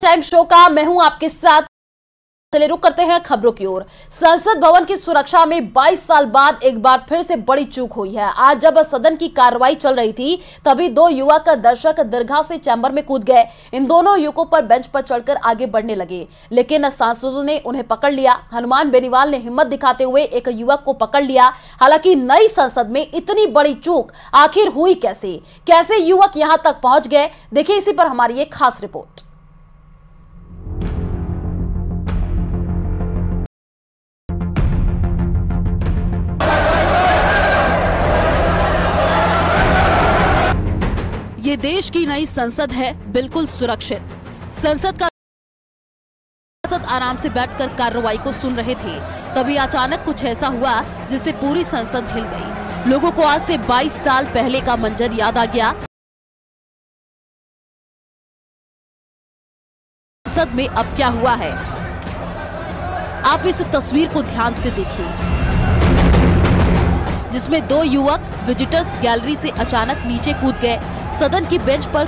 Time show का मैं हूं आपके साथ। चलिए रुक करते हैं खबरों की ओर। संसद भवन की सुरक्षा में 22 साल बाद एक बार फिर से बड़ी चूक हुई है। आज जब सदन की कार्रवाई चल रही थी तभी दो युवक दर्शक दीर्घा से चैम्बर में कूद गए। इन दोनों युवकों पर बेंच पर चढ़कर आगे बढ़ने लगे, लेकिन सांसदों ने उन्हें पकड़ लिया। हनुमान बेनीवाल ने हिम्मत दिखाते हुए एक युवक को पकड़ लिया। हालांकि नई संसद में इतनी बड़ी चूक आखिर हुई कैसे युवक यहां तक पहुंच गए, देखिए इसी पर हमारी एक खास रिपोर्ट। ये देश की नई संसद है, बिल्कुल सुरक्षित। संसद आराम से बैठकर कार्रवाई को सुन रहे थे, तभी अचानक कुछ ऐसा हुआ जिससे पूरी संसद हिल गई। लोगों को आज से 22 साल पहले का मंजर याद आ गया। संसद में अब क्या हुआ है, आप इस तस्वीर को ध्यान से देखिए, जिसमें दो युवक विजिटर्स गैलरी से अचानक नीचे कूद गए। सदन की बेंच पर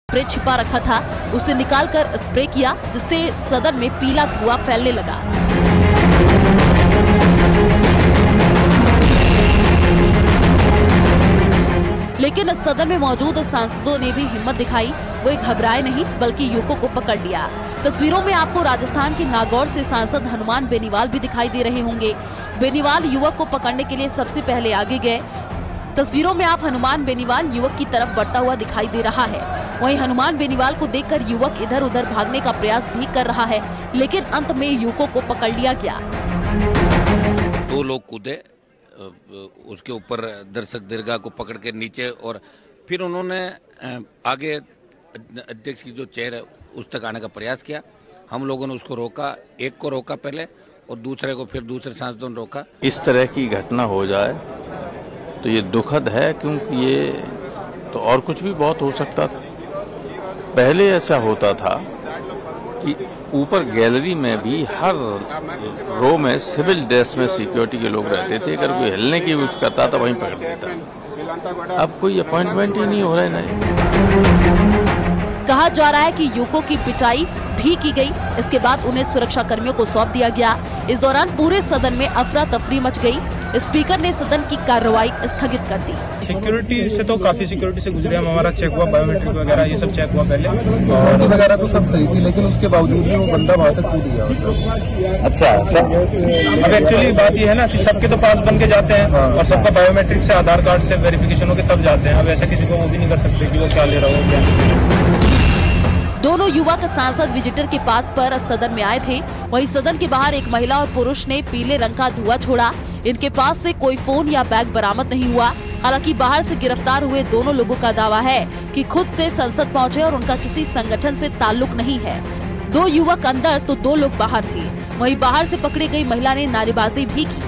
स्प्रे छिपा रखा था, उसे निकालकर स्प्रे किया, जिससे सदन में पीला धुआं फैलने लगा। लेकिन सदन में मौजूद सांसदों ने भी हिम्मत दिखाई। वो घबराए नहीं बल्कि युवकों को पकड़ लिया। तस्वीरों में आपको राजस्थान के नागौर से सांसद हनुमान बेनीवाल भी दिखाई दे रहे होंगे। बेनीवाल युवक को पकड़ने के लिए सबसे पहले आगे गए। तस्वीरों में आप हनुमान बेनीवाल युवक की तरफ बढ़ता हुआ दिखाई दे रहा है। वहीं हनुमान बेनीवाल को देखकर युवक इधर उधर भागने का प्रयास भी कर रहा है, लेकिन अंत में युवकों को पकड़ लिया गया। दो लोग कूदे, उसके ऊपर दर्शक दीर्घा को पकड़ के नीचे, और फिर उन्होंने आगे अध्यक्ष की जो चेयर है उस तक आने का प्रयास किया। हम लोगों ने उसको रोका, एक को रोका पहले और दूसरे को फिर दूसरे सांसदों ने रोका। इस तरह की घटना हो जाए तो ये दुखद है, क्योंकि ये तो और कुछ भी बहुत हो सकता था। पहले ऐसा होता था कि ऊपर गैलरी में भी हर रो में सिविल ड्रेस में सिक्योरिटी के लोग रहते थे। अगर कोई हिलने की कोशिश करता था वहीं पकड़ लेता। अब कोई अपॉइंटमेंट ही नहीं हो रहा है। नहीं, कहा जा रहा है कि युवकों की पिटाई भी की गई। इसके बाद उन्हें सुरक्षा कर्मियों को सौंप दिया गया। इस दौरान पूरे सदन में अफरा तफरी मच गई। स्पीकर ने सदन की कार्रवाई स्थगित कर दी। सिक्योरिटी से तो काफी सिक्योरिटी से गुजरे हम, हमारा चेक हुआ, बायोमेट्रिक वगैरह ये सब चेक हुआ पहले। सिक्योरिटी वगैरह तो सब सही थी, लेकिन उसके बावजूद भी वो बंदा वहाँ से कूद गया। अच्छा, अब एक्चुअली बात ये है ना कि सबके तो पास बन के जाते हैं और सबका बायोमेट्रिक से, आधार कार्ड से वेरिफिकेशन होकर तब जाते हैं। अब ऐसा किसी को वो भी नहीं कर सकते कि वो क्या ले रहा हो क्या। दोनों युवक सांसद विजिटर के पास पर सदन में आए थे। वहीं सदन के बाहर एक महिला और पुरुष ने पीले रंग का धुआं छोड़ा। इनके पास से कोई फोन या बैग बरामद नहीं हुआ। हालांकि बाहर से गिरफ्तार हुए दोनों लोगों का दावा है कि खुद से संसद पहुंचे और उनका किसी संगठन से ताल्लुक नहीं है। दो युवक अंदर तो दो लोग बाहर थे। वहीं बाहर से पकड़ी गई महिला ने नारेबाजी भी की।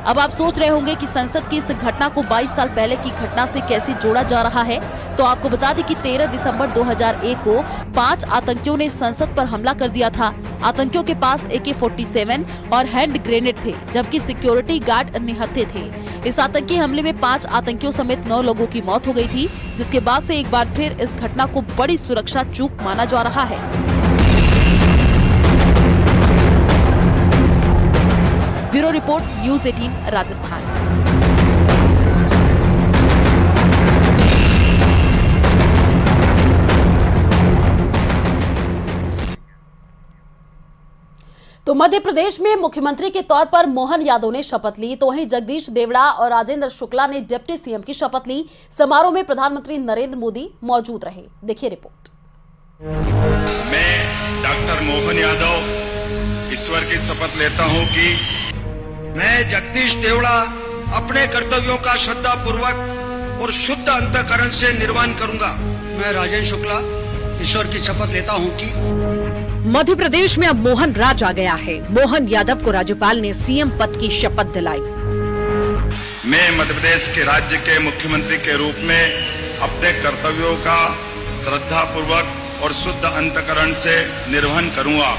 अब आप सोच रहे होंगे कि संसद की इस घटना को 22 साल पहले की घटना से कैसे जोड़ा जा रहा है। तो आपको बता दें कि 13 दिसंबर 2001 को 5 आतंकियों ने संसद पर हमला कर दिया था। आतंकियों के पास AK-47 और हैंड ग्रेनेड थे, जबकि सिक्योरिटी गार्ड निहत्थे थे। इस आतंकी हमले में 5 आतंकियों समेत 9 लोगों की मौत हो गई थी, जिसके बाद से एक बार फिर इस घटना को बड़ी सुरक्षा चूक माना जा रहा है। Bureau report, news 18 Rajasthan. तो मध्य प्रदेश में मुख्यमंत्री के तौर पर मोहन यादव ने शपथ ली, तो वहीं जगदीश देवड़ा और राजेंद्र शुक्ला ने डिप्टी सीएम की शपथ ली। समारोह में प्रधानमंत्री नरेंद्र मोदी मौजूद रहे। देखिए रिपोर्ट। मैं डॉक्टर मोहन यादव ईश्वर की शपथ लेता हूं कि मैं जगदीश देवड़ा अपने कर्तव्यों का श्रद्धा पूर्वक और शुद्ध अंतःकरण से निर्वहन करूंगा। मैं राजेंद्र शुक्ला ईश्वर की शपथ लेता हूं कि मध्य प्रदेश में अब मोहन राज आ गया है। मोहन यादव को राज्यपाल ने सीएम पद की शपथ दिलाई। मैं मध्य प्रदेश के राज्य के मुख्यमंत्री के रूप में अपने कर्तव्यों का श्रद्धा पूर्वक और शुद्ध अंतःकरण से निर्वहन करूंगा।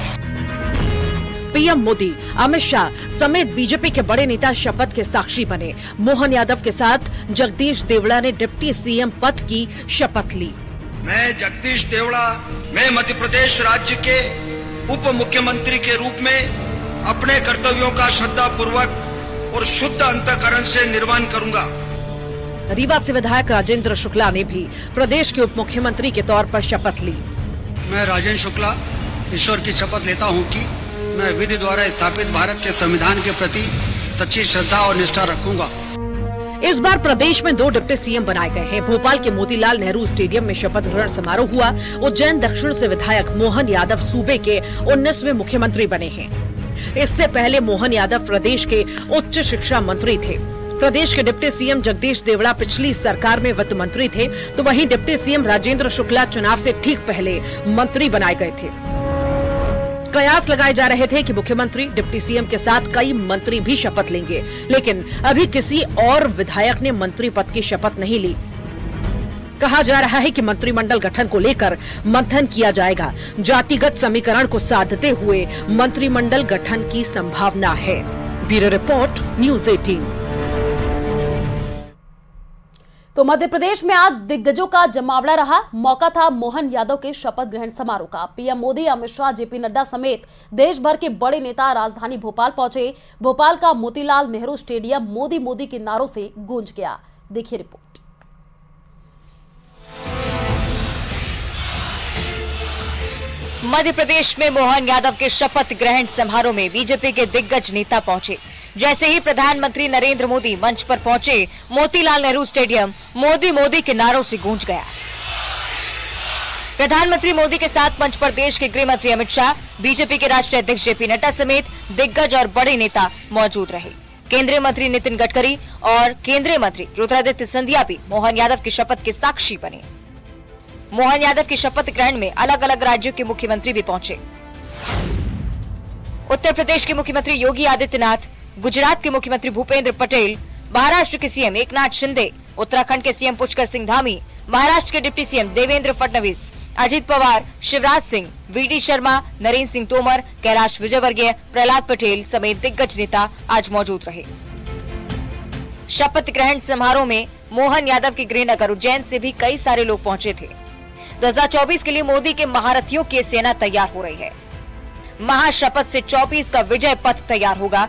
पीएम मोदी, अमित शाह समेत बीजेपी के बड़े नेता शपथ के साक्षी बने। मोहन यादव के साथ जगदीश देवड़ा ने डिप्टी सीएम पद की शपथ ली। मैं जगदीश देवड़ा, मैं मध्य प्रदेश राज्य के उप मुख्यमंत्री के रूप में अपने कर्तव्यों का श्रद्धा पूर्वक और शुद्ध अंतःकरण से निर्वहन करूंगा। रीवा से विधायक राजेंद्र शुक्ला ने भी प्रदेश के उप मुख्यमंत्री के तौर पर शपथ ली। मैं राजेंद्र शुक्ला ईश्वर की शपथ लेता हूं कि मैं विधि द्वारा स्थापित भारत के संविधान के प्रति सच्ची श्रद्धा और निष्ठा रखूंगा। इस बार प्रदेश में 2 डिप्टी सीएम बनाए गए हैं। भोपाल के मोतीलाल नेहरू स्टेडियम में शपथ ग्रहण समारोह हुआ। उज्जैन दक्षिण से विधायक मोहन यादव सूबे के 19वें मुख्यमंत्री बने हैं। इससे पहले मोहन यादव प्रदेश के उच्च शिक्षा मंत्री थे। प्रदेश के डिप्टी सीएम जगदीश देवड़ा पिछली सरकार में वित्त मंत्री थे, तो वहीं डिप्टी सीएम राजेंद्र शुक्ला चुनाव से ठीक पहले मंत्री बनाए गए थे। कयास लगाए जा रहे थे कि मुख्यमंत्री डिप्टी सीएम के साथ कई मंत्री भी शपथ लेंगे, लेकिन अभी किसी और विधायक ने मंत्री पद की शपथ नहीं ली। कहा जा रहा है कि मंत्रिमंडल गठन को लेकर मंथन किया जाएगा। जातिगत समीकरण को साधते हुए मंत्रिमंडल गठन की संभावना है। Bureau report, news 18। तो मध्य प्रदेश में आज दिग्गजों का जमावड़ा रहा। मौका था मोहन यादव के शपथ ग्रहण समारोह का। पीएम मोदी, अमित शाह, जेपी नड्डा समेत देश भर के बड़े नेता राजधानी भोपाल पहुंचे। भोपाल का मोतीलाल नेहरू स्टेडियम मोदी मोदी के नारों से गूंज गया। देखिए रिपोर्ट। मध्य प्रदेश में मोहन यादव के शपथ ग्रहण समारोह में बीजेपी के दिग्गज नेता पहुंचे। जैसे ही प्रधानमंत्री नरेंद्र मोदी मंच पर पहुंचे, मोतीलाल नेहरू स्टेडियम मोदी मोदी के नारों से गूंज गया। प्रधानमंत्री मोदी के साथ मंच पर देश के गृह मंत्री अमित शाह, बीजेपी के राष्ट्रीय अध्यक्ष जेपी नड्डा समेत दिग्गज और बड़े नेता मौजूद रहे। केंद्रीय मंत्री नितिन गडकरी और केंद्रीय मंत्री ज्योतिरादित्य सिंधिया भी मोहन यादव की शपथ के साक्षी बने। मोहन यादव की शपथ ग्रहण में अलग अलग राज्यों के मुख्यमंत्री भी पहुंचे। उत्तर प्रदेश के मुख्यमंत्री योगी आदित्यनाथ, गुजरात के मुख्यमंत्री भूपेंद्र पटेल, महाराष्ट्र के सीएम एकनाथ शिंदे, उत्तराखंड के सीएम पुष्कर सिंह धामी, महाराष्ट्र के deputy CM Devendra Fadnavis, Ajit Pawar, Shivraj Singh, VD Sharma, Narendra Singh Tomar, Kailash Vijayvargiya, Prahlad Patel समेत दिग्गज नेता आज मौजूद रहे। शपथ ग्रहण समारोह में मोहन यादव के गृहनगर उज्जैन से भी कई सारे लोग पहुंचे थे। 2024 के लिए मोदी के महारथियों की सेना तैयार हो रही है। महाशपथ से 24 का विजय पथ तैयार होगा,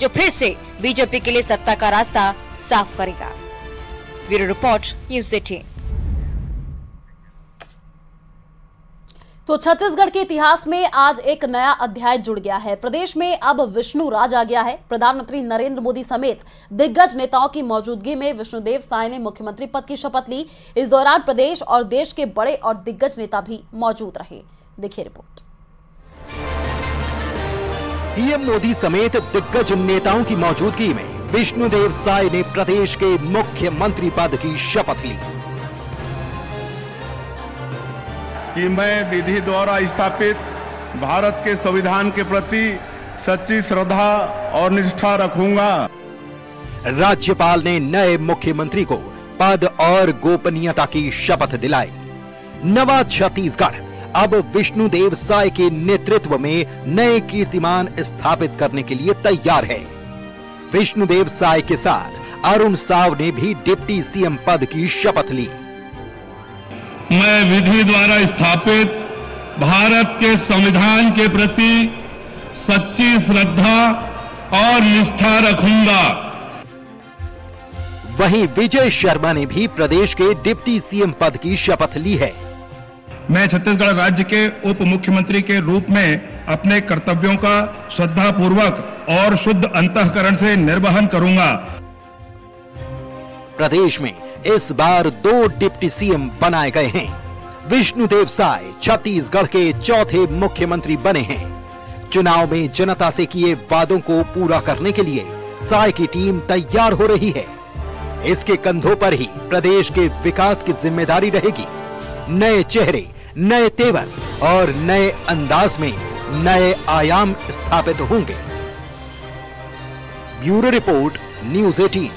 जो फिर से बीजेपी के लिए सत्ता का रास्ता साफ करेगा। Bureau report, news 18। तो छत्तीसगढ़ के इतिहास में आज एक नया अध्याय जुड़ गया है। प्रदेश में अब विष्णु राज आ गया है। प्रधानमंत्री नरेंद्र मोदी समेत दिग्गज नेताओं की मौजूदगी में विष्णुदेव साय ने मुख्यमंत्री पद की शपथ ली। इस दौरान प्रदेश और देश के बड़े और दिग्गज नेता भी मौजूद रहे। देखिए रिपोर्ट। पीएम मोदी समेत दिग्गज नेताओं की मौजूदगी में विष्णुदेव साय ने प्रदेश के मुख्यमंत्री पद की शपथ ली। कि मैं विधि द्वारा स्थापित भारत के संविधान के प्रति सच्ची श्रद्धा और निष्ठा रखूंगा। राज्यपाल ने नए मुख्यमंत्री को पद और गोपनीयता की शपथ दिलाई। नवा छत्तीसगढ़ अब विष्णुदेव साय के नेतृत्व में नए कीर्तिमान स्थापित करने के लिए तैयार है। विष्णुदेव साय के साथ अरुण साव ने भी डिप्टी सीएम पद की शपथ ली। मैं विधि द्वारा स्थापित भारत के संविधान के प्रति सच्ची श्रद्धा और निष्ठा रखूंगा। वहीं विजय शर्मा ने भी प्रदेश के डिप्टी सीएम पद की शपथ ली है। मैं छत्तीसगढ़ राज्य के उप मुख्यमंत्री के रूप में अपने कर्तव्यों का श्रद्धापूर्वक और शुद्ध अंतःकरण से निर्वहन करूंगा। प्रदेश में इस बार 2 डिप्टी सीएम बनाए गए हैं। विष्णुदेव साय छत्तीसगढ़ के चौथे मुख्यमंत्री बने हैं। चुनाव में जनता से किए वादों को पूरा करने के लिए साय की टीम तैयार हो रही है। इसके कंधों पर ही प्रदेश के विकास की जिम्मेदारी रहेगी। नए चेहरे, नए तेवर और नए अंदाज में नए आयाम स्थापित होंगे। Bureau report, news 18।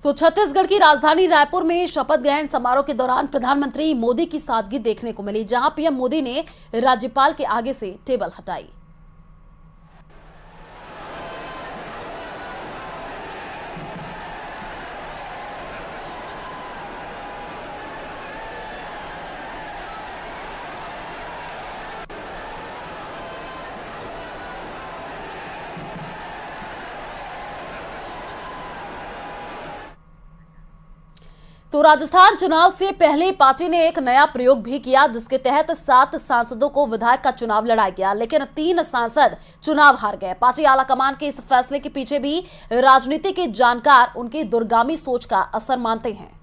तो तो छत्तीसगढ़ की राजधानी रायपुर में शपथ ग्रहण समारोह के दौरान प्रधानमंत्री मोदी की सादगी देखने को मिली, जहां पीएम मोदी ने राज्यपाल के आगे से टेबल हटाई। तो राजस्थान चुनाव से पहले पार्टी ने एक नया प्रयोग भी किया, जिसके तहत 7 सांसदों को विधायक का चुनाव लड़ाया गया, लेकिन 3 सांसद चुनाव हार गए। पार्टी आलाकमान के इस फैसले के पीछे भी राजनीति के जानकार उनकी दूरगामी सोच का असर मानते हैं।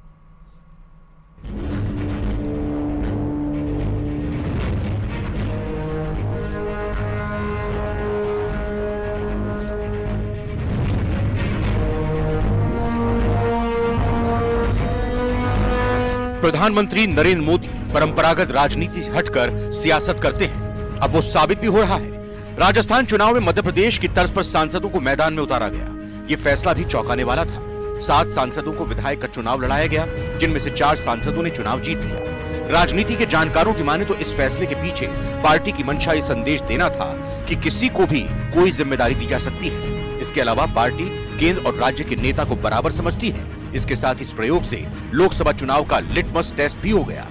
प्रधानमंत्री नरेंद्र मोदी परंपरागत राजनीति से हटकर सियासत करते हैं। अब वो साबित भी हो रहा है। राजस्थान चुनाव में मध्य प्रदेश की तर्ज पर सांसदों को मैदान में उतारा गया। ये फैसला भी चौंकाने वाला था। 7 सांसदों को विधायक का चुनाव लड़ाया गया, जिनमें से 4 सांसदों ने चुनाव जीत लिया। राजनीति के जानकारों की माने तो इस फैसले के पीछे पार्टी की मंशा ये संदेश देना था कि किसी को भी कोई जिम्मेदारी दी जा सकती है। इसके अलावा पार्टी केंद्र और राज्य के नेता को बराबर समझती है। इसके साथ इस प्रयोग से लोकसभा चुनाव का लिटमस टेस्ट भी हो गया।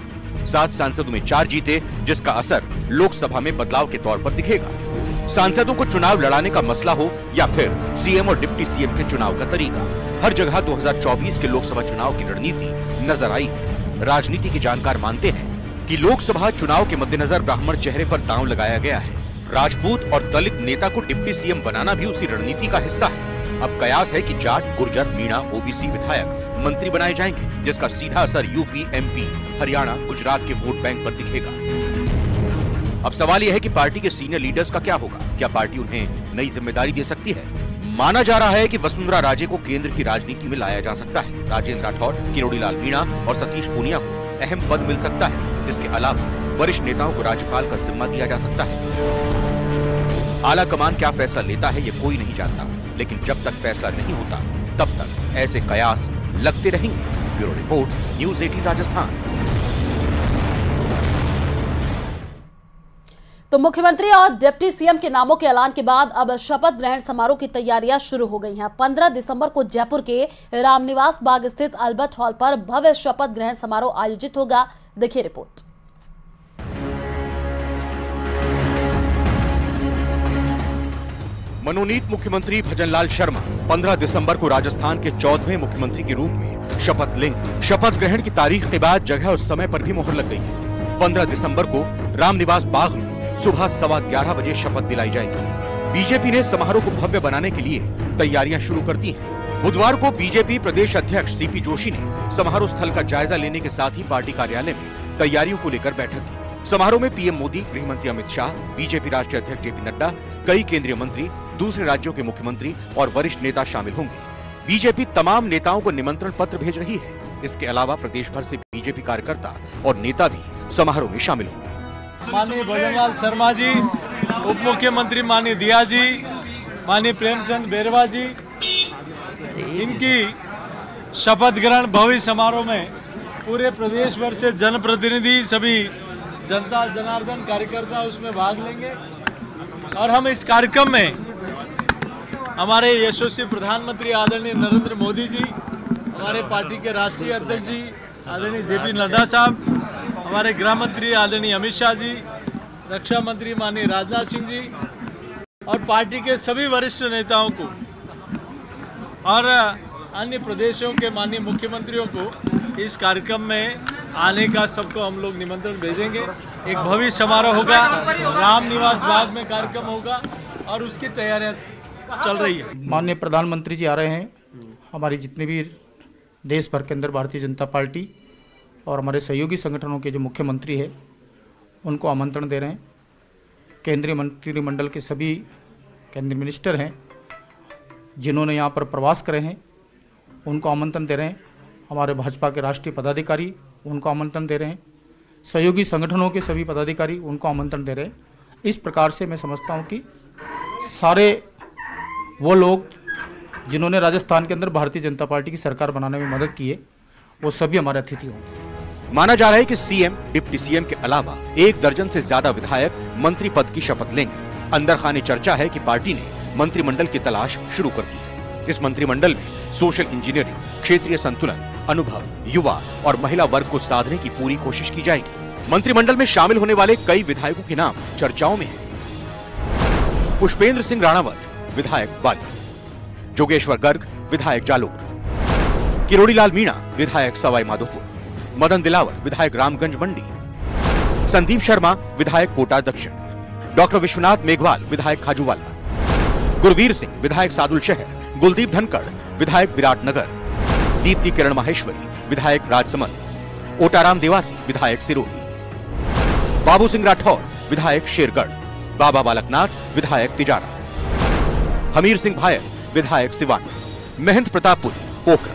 7 सांसदों में 4 जीते, जिसका असर लोकसभा में बदलाव के तौर पर दिखेगा। सांसदों को चुनाव लड़ाने का मसला हो या फिर सीएम और डिप्टी सीएम के चुनाव का तरीका, हर जगह 2024 के लोकसभा चुनाव की रणनीति नजर आई है। राजनीति के जानकार मानते हैं कि लोकसभा चुनाव के मद्देनजर ब्राह्मण चेहरे पर दांव लगाया गया है। राजपूत और दलित नेता को डिप्टी सीएम बनाना भी उसी रणनीति का हिस्सा है। अब कयास है कि जाट, गुर्जर, मीणा, ओबीसी विधायक मंत्री बनाए जाएंगे, जिसका सीधा असर यूपी, एमपी, हरियाणा, गुजरात के वोट बैंक पर दिखेगा। अब सवाल यह है कि पार्टी के सीनियर लीडर्स का क्या होगा? क्या पार्टी उन्हें नई जिम्मेदारी दे सकती है? माना जा रहा है कि वसुंधरा राजे को केंद्र की राजनीति में लाया जा सकता है। राजेंद्र राठौड़, किरोड़ी लाल मीणा और सतीश पूनिया को अहम पद मिल सकता है। इसके अलावा वरिष्ठ नेताओं को राज्यपाल का जिम्मा दिया जा सकता है। आला कमान क्या फैसला लेता है, ये कोई नहीं जानता, लेकिन जब तक फैसला नहीं होता तब तक ऐसे कयास लगते रहेंगे। Bureau report, news 18 Rajasthan. तो मुख्यमंत्री और डिप्टी सीएम के नामों के ऐलान के बाद अब शपथ ग्रहण समारोह की तैयारियां शुरू हो गई हैं। 15 दिसंबर को जयपुर के रामनिवास बाग स्थित अल्बर्ट हॉल पर भव्य शपथ ग्रहण समारोह आयोजित होगा। देखिए रिपोर्ट। मनोनीत मुख्यमंत्री भजनलाल शर्मा 15 दिसंबर को राजस्थान के 14वें मुख्यमंत्री के रूप में शपथ लेंगे। शपथ ग्रहण की तारीख के बाद जगह और समय पर भी मोहर लग गई है। 15 दिसंबर को रामनिवास बाग में सुबह 11:15 बजे शपथ दिलाई जाएगी। बीजेपी ने समारोह को भव्य बनाने के लिए तैयारियां शुरू कर दी हैं। बुधवार को बीजेपी प्रदेश अध्यक्ष सीपी जोशी ने समारोह स्थल का जायजा लेने के साथ ही पार्टी कार्यालय में तैयारियों को लेकर बैठक की। समारोह में पीएम मोदी, गृह मंत्री अमित शाह, बीजेपी राष्ट्रीय अध्यक्ष जेपी नड्डा, कई केंद्रीय मंत्री, दूसरे राज्यों के मुख्यमंत्री और वरिष्ठ नेता शामिल होंगे। बीजेपी तमाम नेताओं को निमंत्रण पत्र भेज रही है। इसके अलावा प्रदेश भर से बीजेपी कार्यकर्ता और नेता भी समारोह में शामिल होंगे। माननीय भजनलाल शर्मा जी, उप मुख्यमंत्री माननीय दिया जी, माननीय प्रेमचंद बैरवा जी, इनकी शपथ ग्रहण भव्य समारोह में पूरे प्रदेश भर से जनप्रतिनिधि, सभी जनता जनार्दन कार्यकर्ता उसमें भाग लेंगे। और हम इस कार्यक्रम में हमारे यशस्वी प्रधानमंत्री आदरणीय नरेंद्र मोदी जी, हमारे पार्टी के राष्ट्रीय अध्यक्ष जी आदरणीय जेपी नड्डा साहब, हमारे गृह मंत्री आदरणीय अमित शाह जी, रक्षा मंत्री माननीय राजनाथ सिंह जी और पार्टी के सभी वरिष्ठ नेताओं को और अन्य प्रदेशों के माननीय मुख्यमंत्रियों को इस कार्यक्रम में आने का सबको हम लोग निमंत्रण भेजेंगे। एक भव्य समारोह होगा, रामनिवास बाग में कार्यक्रम होगा और उसकी तैयारियां चल रही है। माननीय प्रधानमंत्री जी आ रहे हैं। हमारी जितने भी देश भर के अंदर भारतीय जनता पार्टी और हमारे सहयोगी संगठनों के जो मुख्यमंत्री है उनको आमंत्रण दे रहे हैं। केंद्रीय मंत्रिमंडल के सभी केंद्रीय मिनिस्टर हैं जिन्होंने यहाँ पर प्रवास करे हैं, उनको आमंत्रण दे रहे हैं। हमारे भाजपा के राष्ट्रीय पदाधिकारी उनको आमंत्रण दे रहे हैं। सहयोगी संगठनों के सभी पदाधिकारी उनको आमंत्रण दे रहे हैं। इस प्रकार से मैं समझता हूँ कि सारे वो लोग जिन्होंने राजस्थान के अंदर भारतीय जनता पार्टी की सरकार बनाने में मदद की है, वो सभी हमारे अतिथि होंगे। माना जा रहा है कि सीएम, डिप्टी सीएम के अलावा 1 दर्जन से ज्यादा विधायक मंत्री पद की शपथ लेंगे। अंदर खाने चर्चा है कि पार्टी ने मंत्रिमंडल की तलाश शुरू कर दी है। इस मंत्रिमंडल में सोशल इंजीनियरिंग, क्षेत्रीय संतुलन, अनुभव, युवा और महिला वर्ग को साधने की पूरी कोशिश की जाएगी। मंत्रिमंडल में शामिल होने वाले कई विधायकों के नाम चर्चाओं में हैं। पुष्पेंद्र सिंह राणावत, विधायक बाली, जोगेश्वर गर्ग, विधायक जालोर, किरोड़ीलाल मीणा, विधायक सवाई माधोपुर, मदन दिलावर, विधायक रामगंज मंडी, संदीप शर्मा, विधायक कोटा दक्षिण, डॉक्टर विश्वनाथ मेघवाल, विधायक खाजूवाला, गुरवीर सिंह, विधायक सादुल शहर, गुलदीप धनखड़, विधायक विराटनगर, दीप्ति किरण माहेश्वरी, विधायक राजसमंद, ओटाराम देवासी, विधायक सिरोही, बाबू सिंह राठौर, विधायक शेरगढ़, बाबा बालकनाथ, विधायक तिजारा, हमीर सिंह भायल, विधायक सिवान, महंत प्रतापपुरी, पोखरा,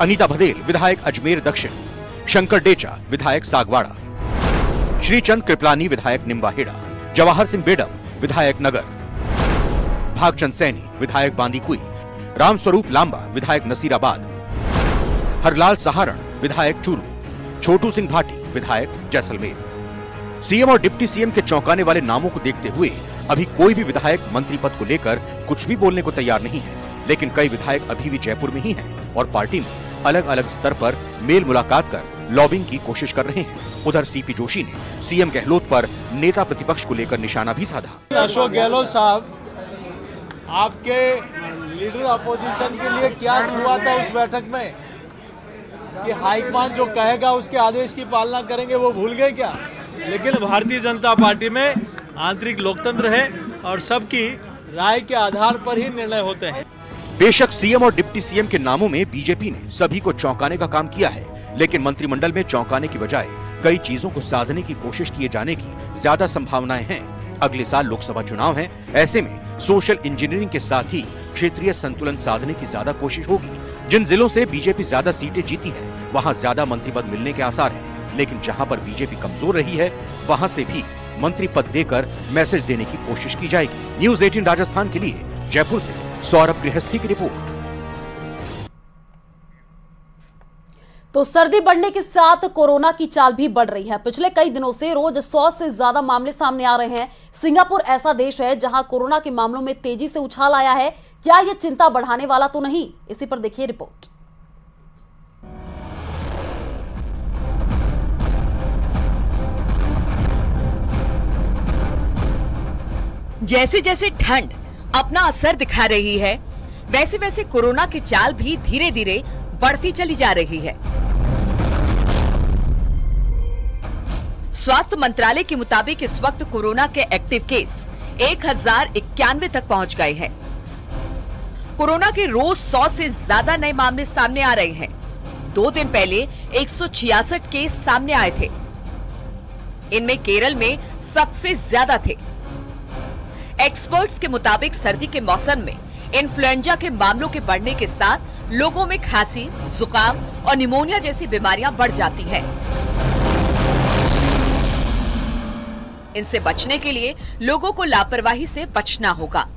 अनीता भदेल, विधायक अजमेर दक्षिण, शंकर डेचा, विधायक सागवाड़ा, श्रीचंद कृपलानी, विधायक निम्बाहेड़ा, जवाहर सिंह बेडम, विधायक नगर, भागचंद सैनी, विधायक बांदीकुई, रामस्वरूप लांबा, विधायक नसीराबाद, हरलाल सहारण, विधायक चूरू, छोटू सिंह भाटी, विधायक जैसलमेर। सीएम और डिप्टी सीएम के चौंकाने वाले नामों को देखते हुए अभी कोई भी विधायक मंत्री पद को लेकर कुछ भी बोलने को तैयार नहीं है, लेकिन कई विधायक अभी भी जयपुर में ही हैं और पार्टी में अलग अलग स्तर पर मेल मुलाकात कर लॉबिंग की कोशिश कर रहे हैं। उधर सीपी जोशी ने सीएम गहलोत पर नेता प्रतिपक्ष को लेकर निशाना भी साधा। अशोक गहलोत साहब, आपके लीडर अपोजिशन के लिए क्या हुआ था उस बैठक में कि हाईकमान जो कहेगा उसके आदेश की पालना करेंगे, वो भूल गए क्या? लेकिन भारतीय जनता पार्टी में आंतरिक लोकतंत्र है और सबकी राय के आधार पर ही निर्णय होते हैं। बेशक सीएम और डिप्टी सीएम के नामों में बीजेपी ने सभी को चौंकाने का काम किया है, लेकिन मंत्रिमंडल में चौंकाने की बजाय कई चीजों को साधने की कोशिश किए जाने की ज्यादा संभावनाएं हैं। अगले साल लोकसभा चुनाव हैं, ऐसे में सोशल इंजीनियरिंग के साथ ही क्षेत्रीय संतुलन साधने की ज्यादा कोशिश होगी। जिन जिलों से बीजेपी ज्यादा सीटें जीती है, वहाँ ज्यादा मंत्री पद मिलने के आसार हैं, लेकिन जहाँ पर बीजेपी कमजोर रही है, वहाँ से भी मंत्री पद देकर मैसेज देने की कोशिश की जाएगी। न्यूज़ 18 राजस्थान के लिए जयपुर से सौरभ गृहस्थी की रिपोर्ट। तो सर्दी बढ़ने के साथ कोरोना की चाल भी बढ़ रही है। पिछले कई दिनों से रोज 100 से ज्यादा मामले सामने आ रहे हैं। सिंगापुर ऐसा देश है जहां कोरोना के मामलों में तेजी से उछाल आया है। क्या यह चिंता बढ़ाने वाला तो नहीं? इसी पर देखिए रिपोर्ट। जैसे जैसे ठंड अपना असर दिखा रही है, वैसे वैसे कोरोना की चाल भी धीरे धीरे बढ़ती चली जा रही है। स्वास्थ्य मंत्रालय के मुताबिक इस वक्त कोरोना के एक्टिव केस 1091 तक पहुंच गए हैं। कोरोना के रोज 100 से ज्यादा नए मामले सामने आ रहे हैं। 2 दिन पहले 166 केस सामने आए थे। इनमें केरल में सबसे ज्यादा थे। एक्सपर्ट्स के मुताबिक सर्दी के मौसम में इन्फ्लुएंजा के मामलों के बढ़ने के साथ लोगों में खांसी, जुकाम और निमोनिया जैसी बीमारियां बढ़ जाती हैं। इनसे बचने के लिए लोगों को लापरवाही से बचना होगा।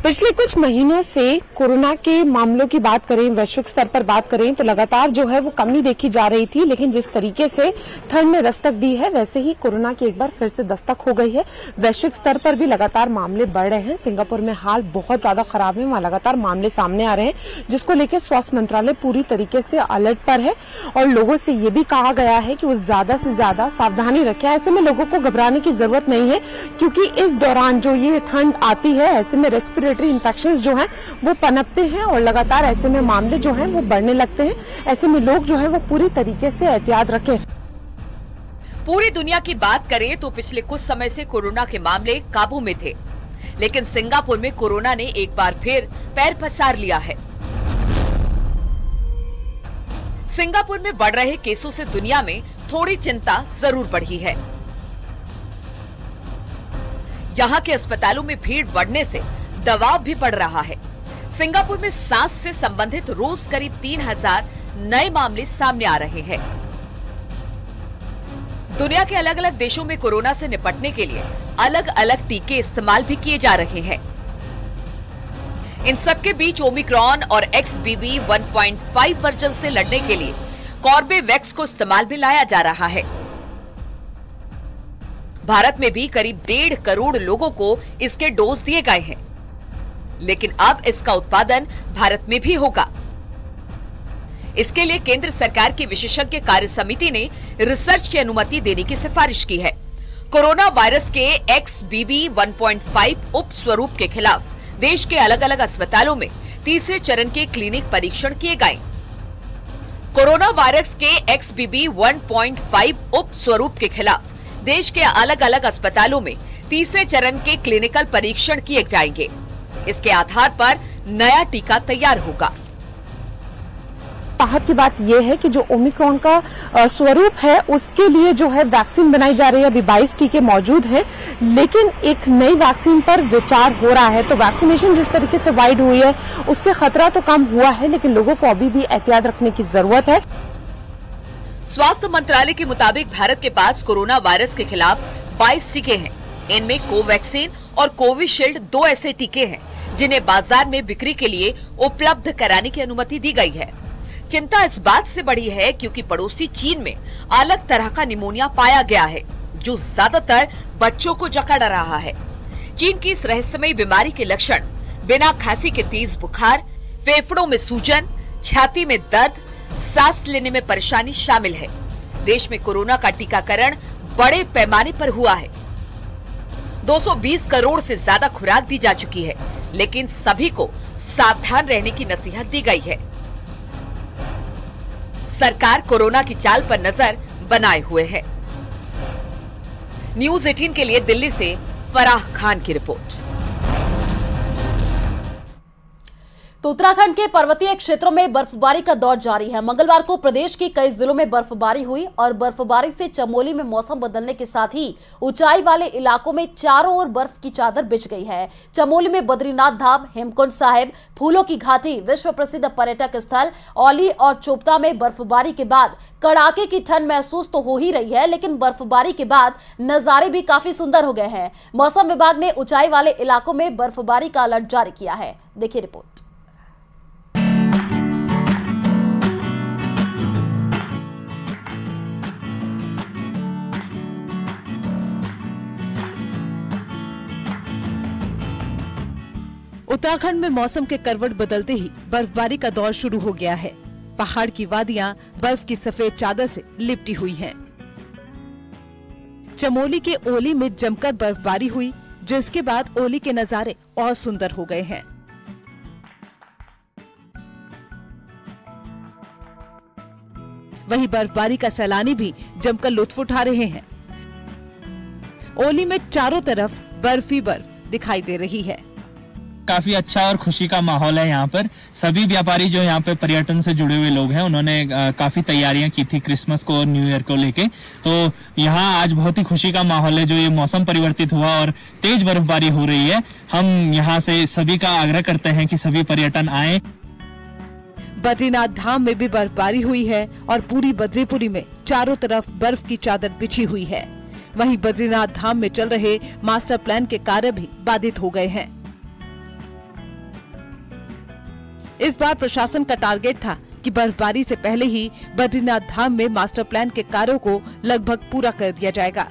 पिछले कुछ महीनों से कोरोना के मामलों की बात करें, वैश्विक स्तर पर बात करें तो लगातार जो है वो कमी देखी जा रही थी, लेकिन जिस तरीके से ठंड ने दस्तक दी है, वैसे ही कोरोना की एक बार फिर से दस्तक हो गई है। वैश्विक स्तर पर भी लगातार मामले बढ़ रहे हैं। सिंगापुर में हाल बहुत ज्यादा खराब है, वहां लगातार मामले सामने आ रहे हैं, जिसको लेकर स्वास्थ्य मंत्रालय पूरी तरीके से अलर्ट पर है और लोगों से ये भी कहा गया है कि वो ज्यादा से ज्यादा सावधानी रखें। ऐसे में लोगों को घबराने की जरूरत नहीं है, क्योंकि इस दौरान जो ये ठंड आती है, ऐसे में रेस्पिरेटरी इन्फेक्शंस जो हैं वो पनपते हैं और लगातार ऐसे में मामले जो हैं वो बढ़ने लगते हैं। ऐसे में लोग जो है वो पूरी तरीके से एहतियात रखें। पूरी दुनिया की बात करें तो पिछले कुछ समय से कोरोना के मामले काबू में थे, लेकिन सिंगापुर में कोरोना ने एक बार फिर पैर पसार लिया है। सिंगापुर में बढ़ रहे केसों से दुनिया में थोड़ी चिंता जरूर बढ़ी है। यहाँ के अस्पतालों में भीड़ बढ़ने से दबाव भी पड़ रहा है। सिंगापुर में सांस से संबंधित रोज करीब 3000 नए मामले सामने आ रहे हैं। दुनिया के अलग अलग देशों में कोरोना से निपटने के लिए अलग अलग टीके इस्तेमाल भी किए जा रहे हैं। इन सबके बीच ओमिक्रॉन और XBB 1.5 वर्जन से लड़ने के लिए कॉर्बेवैक्स को इस्तेमाल में लाया जा रहा है। भारत में भी करीब 1.5 करोड़ लोगों को इसके डोज दिए गए हैं, लेकिन अब इसका उत्पादन भारत में भी होगा। इसके लिए केंद्र सरकार की विशेषज्ञ कार्य समिति ने रिसर्च की अनुमति देने की सिफारिश की है। कोरोना वायरस के XBB 1.5 उप स्वरूप के खिलाफ देश के अलग अलग अस्पतालों में तीसरे चरण के क्लिनिक परीक्षण किए गए। कोरोना वायरस के XBB 1.5 उप स्वरूप के खिलाफ देश के अलग अलग अस्पतालों में तीसरे चरण के क्लिनिकल परीक्षण किए जाएंगे। इसके आधार पर नया टीका तैयार होगा। राहत की बात यह है कि जो ओमिक्रॉन का स्वरूप है उसके लिए जो है वैक्सीन बनाई जा रही है। अभी 22 टीके मौजूद हैं, लेकिन एक नई वैक्सीन पर विचार हो रहा है। तो वैक्सीनेशन जिस तरीके से वाइड हुई है उससे खतरा तो कम हुआ है, लेकिन लोगों को अभी भी एहतियात रखने की जरूरत है। स्वास्थ्य मंत्रालय के मुताबिक भारत के पास कोरोना वायरस के खिलाफ 22 टीके हैं। इनमें कोवैक्सीन और कोविशील्ड 2 ऐसे टीके हैं जिन्हें बाजार में बिक्री के लिए उपलब्ध कराने की अनुमति दी गई है। चिंता इस बात से बढ़ी है क्योंकि पड़ोसी चीन में अलग तरह का निमोनिया पाया गया है जो ज्यादातर बच्चों को जकड़ रहा है। चीन की इस रहस्यमयी बीमारी के लक्षण बिना खांसी के तेज बुखार, फेफड़ों में सूजन, छाती में दर्द, सांस लेने में परेशानी शामिल है। देश में कोरोना का टीकाकरण बड़े पैमाने पर हुआ है। 220 करोड़ से ज्यादा खुराक दी जा चुकी है, लेकिन सभी को सावधान रहने की नसीहत दी गई है। सरकार कोरोना की चाल पर नजर बनाए हुए है। न्यूज़ 18 के लिए दिल्ली से फराह खान की रिपोर्ट। तो उत्तराखंड के पर्वतीय क्षेत्रों में बर्फबारी का दौर जारी है। मंगलवार को प्रदेश के कई जिलों में बर्फबारी हुई और बर्फबारी से चमोली में मौसम बदलने के साथ ही ऊंचाई वाले इलाकों में चारों ओर बर्फ की चादर बिछ गई है। चमोली में बद्रीनाथ धाम, हेमकुंड साहिब, फूलों की घाटी, विश्व प्रसिद्ध पर्यटक स्थल औली और चोपता में बर्फबारी के बाद कड़ाके की ठंड महसूस तो हो ही रही है, लेकिन बर्फबारी के बाद नजारे भी काफी सुंदर हो गए हैं। मौसम विभाग ने ऊंचाई वाले इलाकों में बर्फबारी का अलर्ट जारी किया है। देखिए रिपोर्ट। उत्तराखंड में मौसम के करवट बदलते ही बर्फबारी का दौर शुरू हो गया है। पहाड़ की वादियां बर्फ की सफेद चादर से लिपटी हुई हैं। चमोली के ओली में जमकर बर्फबारी हुई, जिसके बाद ओली के नजारे और सुंदर हो गए हैं। वहीं बर्फबारी का सैलानी भी जमकर लुत्फ उठा रहे हैं। ओली में चारों तरफ बर्फ ही बर्फ दिखाई दे रही है। काफी अच्छा और खुशी का माहौल है यहाँ पर। सभी व्यापारी जो यहाँ पे पर्यटन से जुड़े हुए लोग हैं, उन्होंने काफी तैयारियां की थी क्रिसमस को और न्यू ईयर को लेके। तो यहाँ आज बहुत ही खुशी का माहौल है। जो ये मौसम परिवर्तित हुआ और तेज बर्फबारी हो रही है, हम यहाँ से सभी का आग्रह करते हैं कि सभी पर्यटन आए। बद्रीनाथ धाम में भी बर्फबारी हुई है और पूरी बद्रीपुरी में चारों तरफ बर्फ की चादर बिछी हुई है। वहीं बद्रीनाथ धाम में चल रहे मास्टर प्लान के कार्य भी बाधित हो गए हैं। इस बार प्रशासन का टारगेट था कि बर्फबारी से पहले ही बद्रीनाथ धाम में मास्टर प्लान के कार्यों को लगभग पूरा कर दिया जाएगा,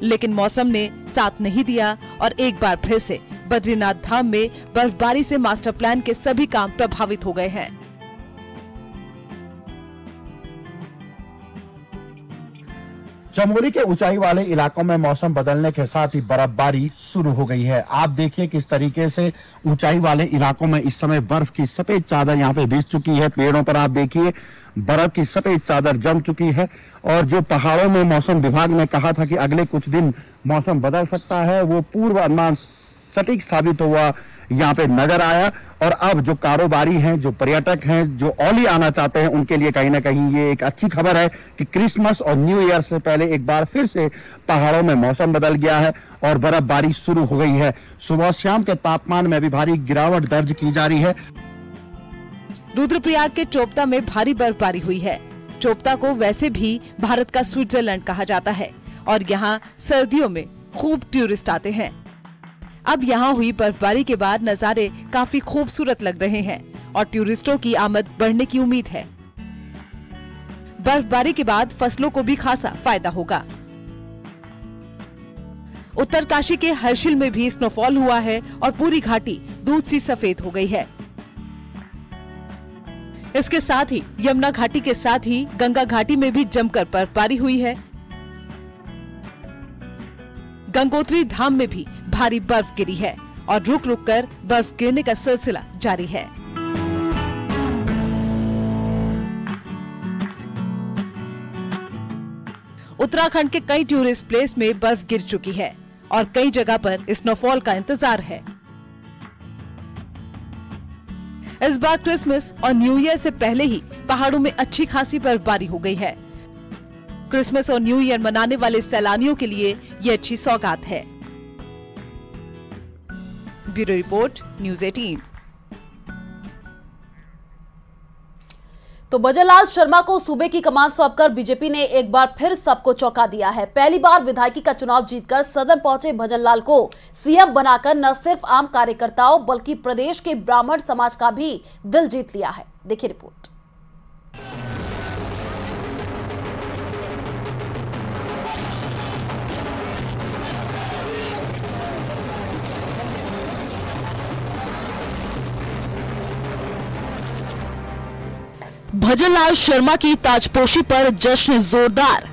लेकिन मौसम ने साथ नहीं दिया और एक बार फिर से बद्रीनाथ धाम में बर्फबारी से मास्टर प्लान के सभी काम प्रभावित हो गए हैं। चमोली के ऊंचाई वाले इलाकों में मौसम बदलने के साथ ही बर्फबारी शुरू हो गई है। आप देखिए किस तरीके से ऊंचाई वाले इलाकों में इस समय बर्फ की सफेद चादर यहाँ पे बिछ चुकी है। पेड़ों पर आप देखिए बर्फ की सफेद चादर जम चुकी है और जो पहाड़ों में मौसम विभाग ने कहा था कि अगले कुछ दिन मौसम बदल सकता है, वो पूर्व अनुमान सटीक साबित हुआ, यहाँ पे नजर आया। और अब जो कारोबारी हैं, जो पर्यटक हैं, जो औली आना चाहते हैं, उनके लिए कहीं ना कहीं ये एक अच्छी खबर है कि क्रिसमस और न्यू ईयर से पहले एक बार फिर से पहाड़ों में मौसम बदल गया है और बर्फबारी शुरू हो गई है। सुबह शाम के तापमान में भी भारी गिरावट दर्ज की जा रही है। रुद्रप्रयाग के चोपता में भारी बर्फबारी हुई है। चोपता को वैसे भी भारत का स्विट्जरलैंड कहा जाता है और यहाँ सर्दियों में खूब टूरिस्ट आते हैं। अब यहाँ हुई बर्फबारी के बाद नजारे काफी खूबसूरत लग रहे हैं और टूरिस्टों की आमद बढ़ने की उम्मीद है। बर्फबारी के बाद फसलों को भी खासा फायदा होगा। उत्तरकाशी के हर्षिल में भी स्नोफॉल हुआ है और पूरी घाटी दूध सी सफेद हो गई है। इसके साथ ही यमुना घाटी के साथ ही गंगा घाटी में भी जमकर बर्फबारी हुई है। गंगोत्री धाम में भी भारी बर्फ गिरी है और रुक रुक कर बर्फ गिरने का सिलसिला जारी है। उत्तराखंड के कई टूरिस्ट प्लेस में बर्फ गिर चुकी है और कई जगह पर स्नोफॉल का इंतजार है। इस बार क्रिसमस और न्यू ईयर से पहले ही पहाड़ों में अच्छी खासी बर्फबारी हो गई है। क्रिसमस और न्यू ईयर मनाने वाले सैलानियों के लिए ये अच्छी सौगात है। Bureau report, news 18। तो भजनलाल शर्मा को सूबे की कमान सौंपकर बीजेपी ने एक बार फिर सबको चौंका दिया है। पहली बार विधायकी का चुनाव जीतकर सदन पहुंचे भजनलाल को सीएम बनाकर न सिर्फ आम कार्यकर्ताओं बल्कि प्रदेश के ब्राह्मण समाज का भी दिल जीत लिया है। देखिए रिपोर्ट। भजनलाल शर्मा की ताजपोशी पर जश्न जोरदार।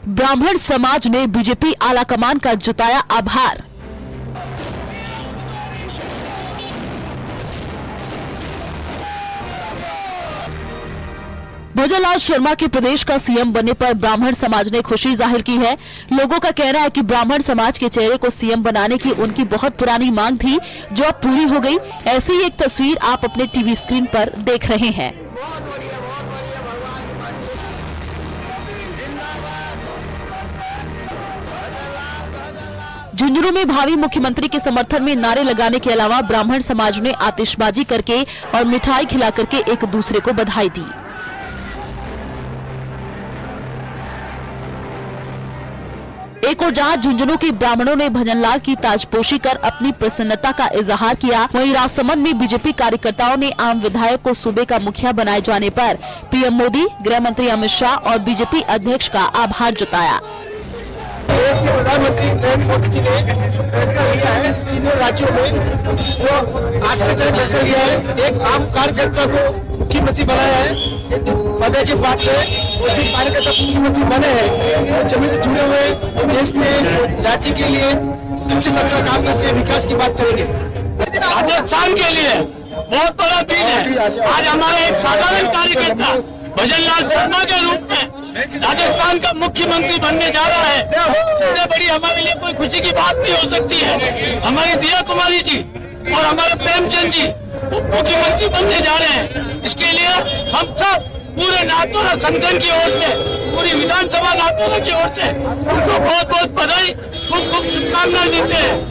ब्राह्मण समाज ने बीजेपी आलाकमान का जताया आभार। भजनलाल शर्मा के प्रदेश का सीएम बनने पर ब्राह्मण समाज ने खुशी जाहिर की है। लोगों का कहना है कि ब्राह्मण समाज के चेहरे को सीएम बनाने की उनकी बहुत पुरानी मांग थी, जो अब पूरी हो गई। ऐसी ही एक तस्वीर आप अपने टीवी स्क्रीन पर देख रहे हैं। झुंझुनू में भावी मुख्यमंत्री के समर्थन में नारे लगाने के अलावा ब्राह्मण समाज ने आतिशबाजी करके और मिठाई खिला करके एक दूसरे को बधाई दी। एक और जहां झुंझुनू के ब्राह्मणों ने भजनलाल की ताजपोशी कर अपनी प्रसन्नता का इजहार किया, वहीं राजसमंद में बीजेपी कार्यकर्ताओं ने आम विधायक को सूबे का मुखिया बनाए जाने पर पीएम मोदी, गृह मंत्री अमित शाह और बीजेपी अध्यक्ष का आभार जताया। देश के प्रधानमंत्री नरेंद्र मोदी जी ने जो फैसला लिया है तीनों राज्यों में, वो आश्चर्यजनक फैसला लिया है। एक आम कार्यकर्ता को मुख्यमंत्री बनाया है। पदे के बाद में जो कार्यकर्ता मुख्यमंत्री बने हैं वो जमीन से जुड़े हुए देश के राज्य के लिए अच्छे से अच्छा काम करके विकास की बात करेंगे। राजस्थान के लिए बहुत बड़ा दिन है। आज हमारा एक साधारण कार्यकर्ता भजनलाल शर्मा के रूप में राजस्थान का मुख्यमंत्री बनने जा रहा है। इससे बड़ी हमारे लिए कोई खुशी की बात नहीं हो सकती है। हमारी दिया कुमारी जी और हमारे प्रेमचंद जी मुख्यमंत्री बनने जा रहे हैं। इसके लिए हम सब पूरे नाथद्वारा संगठन की ओर से, पूरी विधानसभा नाथद्वारा की ओर से उनको बहुत बहुत बधाई, खूब खूब शुभकामनाएं देते हैं।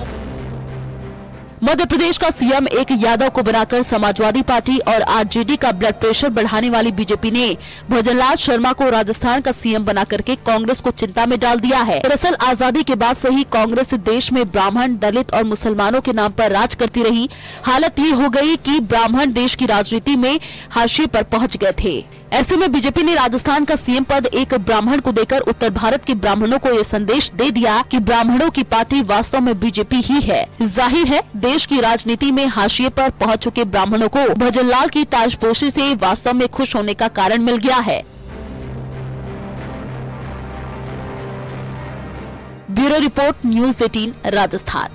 मध्य प्रदेश का सीएम एक यादव को बनाकर समाजवादी पार्टी और आरजेडी का ब्लड प्रेशर बढ़ाने वाली बीजेपी ने भजनलाल शर्मा को राजस्थान का सीएम बना करके कांग्रेस को चिंता में डाल दिया है। दरअसल आजादी के बाद से ही कांग्रेस देश में ब्राह्मण, दलित और मुसलमानों के नाम पर राज करती रही। हालत ये हो गई कि ब्राह्मण देश की राजनीति में हाशिए पर पहुंच गए थे। ऐसे में बीजेपी ने राजस्थान का सीएम पद एक ब्राह्मण को देकर उत्तर भारत के ब्राह्मणों को ये संदेश दे दिया कि ब्राह्मणों की पार्टी वास्तव में बीजेपी ही है। जाहिर है देश की राजनीति में हाशिए पर पहुंच चुके ब्राह्मणों को भजनलाल की ताजपोशी से वास्तव में खुश होने का कारण मिल गया है। Bureau report, news 18 Rajasthan.